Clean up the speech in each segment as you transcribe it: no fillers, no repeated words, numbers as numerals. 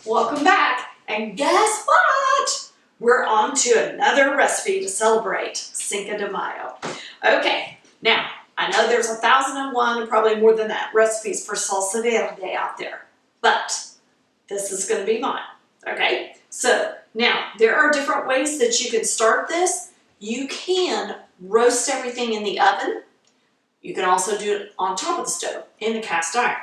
Welcome back, and guess what? We're on to another recipe to celebrate Cinco de Mayo. Okay, now I know there's 1,001 and probably more than that recipes for Salsa Verde out there, but this is going to be mine. Okay, so now there are different ways that you can start this. You can roast everything in the oven. You can also do it on top of the stove in the cast iron.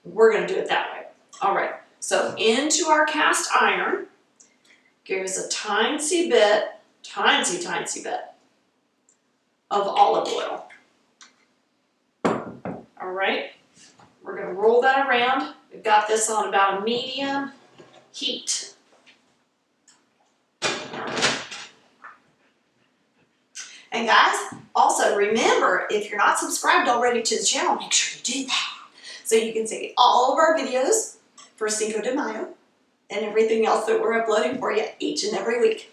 We're going to do it that way. All right. So into our cast iron, goes a tiny bit of olive oil. All right, we're going to roll that around. We've got this on about a medium heat. And guys, also remember, if you're not subscribed already to the channel, make sure you do that so you can see all of our videos for Cinco de Mayo and everything else that we're uploading for you each and every week.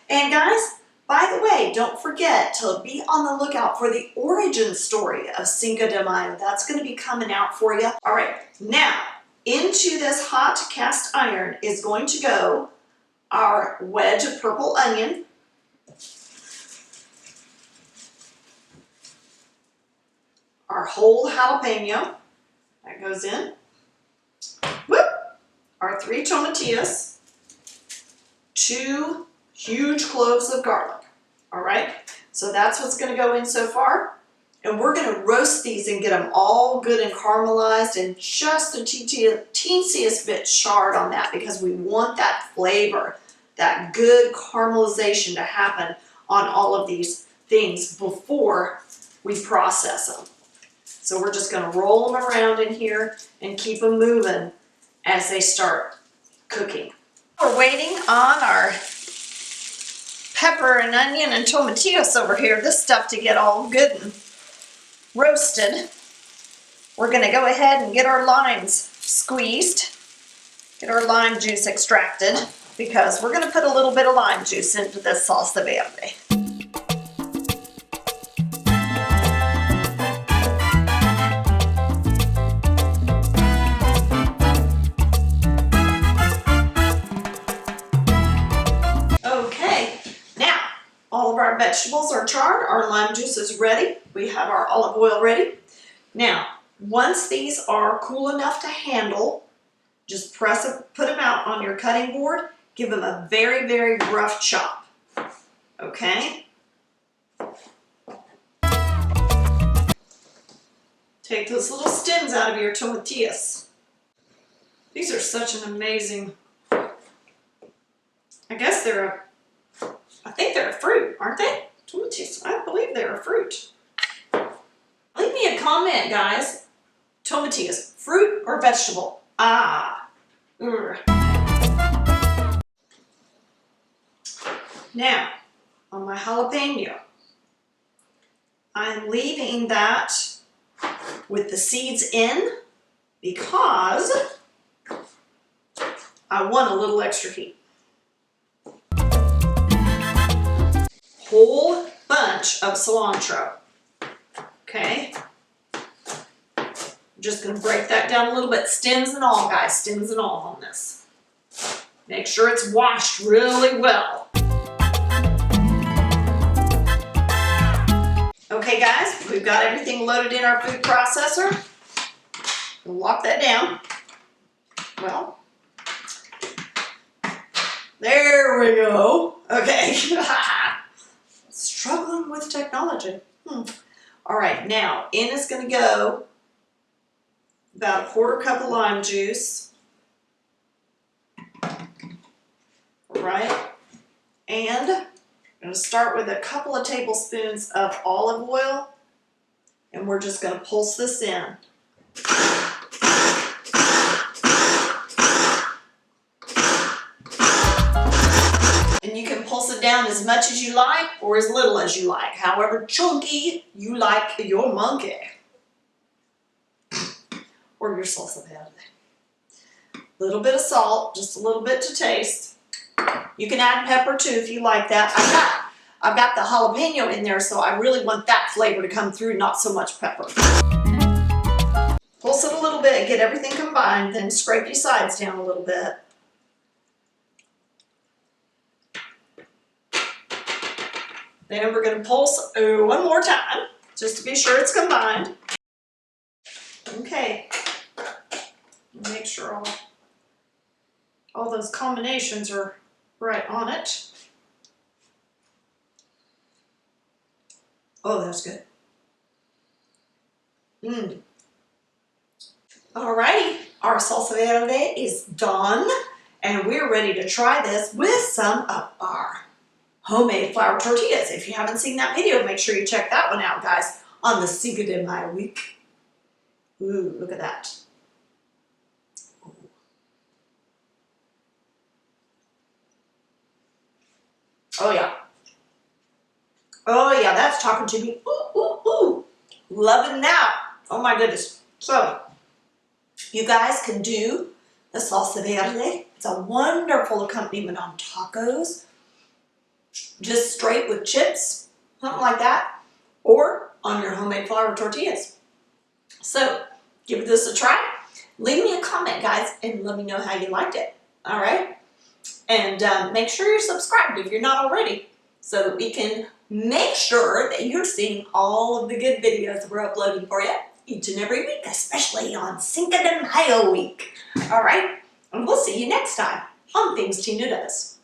And guys, by the way, don't forget to be on the lookout for the origin story of Cinco de Mayo. That's going to be coming out for you. All right, now into this hot cast iron is going to go our wedge of purple onion, our whole jalapeno, that goes in. Whoop! Our 3 tomatillos, 2 huge cloves of garlic. All right, so that's what's going to go in so far. And we're going to roast these and get them all good and caramelized and just the teensiest bit charred on that because we want that flavor, that good caramelization to happen on all of these things before we process them. So we're just going to roll them around in here and keep them moving as they start cooking. We're waiting on our pepper and onion and tomatillos over here, this stuff to get all good and roasted. We're going to go ahead and get our limes squeezed, get our lime juice extracted, because we're going to put a little bit of lime juice into this salsa verde. All of our vegetables are charred, our lime juice is ready, we have our olive oil ready. Now, once these are cool enough to handle, just put them out on your cutting board, give them a very, very rough chop, okay? Take those little stems out of your tomatillos. These are such an amazing, I think they're a fruit, aren't they? Tomatillos, I believe they're a fruit. Leave me a comment, guys. Tomatillos, fruit or vegetable? Ah. Now, on my jalapeno, I'm leaving that with the seeds in because I want a little extra heat. Whole bunch of cilantro. Okay. I'm just going to break that down a little bit. Stems and all, guys. Stems and all on this. Make sure it's washed really well. Okay, guys. We've got everything loaded in our food processor. We'll lock that down. Well, there we go. Okay. Struggling with technology. All right, now in is going to go about a 1/4 cup of lime juice. All right, and I'm going to start with a couple of tablespoons of olive oil, and we're just going to pulse this in. And you can pulse it down as much as you like or as little as you like, however chunky you like your monkey or your salsa verde. Little bit of salt, just a little bit to taste. You can add pepper too if you like that. I've got the jalapeno in there, so I really want that flavor to come through, not so much pepper. Pulse it a little bit, get everything combined, then scrape your sides down a little bit. Then we're gonna pulse one more time, just to be sure it's combined. Okay, make sure all those combinations are right on it. Oh, that's good. Alrighty, our salsa verde is done, and we're ready to try this with some of our homemade flour tortillas. If you haven't seen that video, make sure you check that one out, guys, on the Cinco de Mayo week. Ooh, look at that. Oh yeah. Oh yeah, that's talking to me. Ooh, ooh, ooh. Loving that. Oh my goodness. So, you guys can do the salsa verde. It's a wonderful accompaniment on tacos, just straight with chips, something like that, or on your homemade flour tortillas. So, give this a try. Leave me a comment, guys, and let me know how you liked it. All right? And make sure you're subscribed if you're not already, so that we can make sure that you're seeing all of the good videos we're uploading for you each and every week, especially on Cinco de Mayo week. All right? And we'll see you next time on Things Tina Does.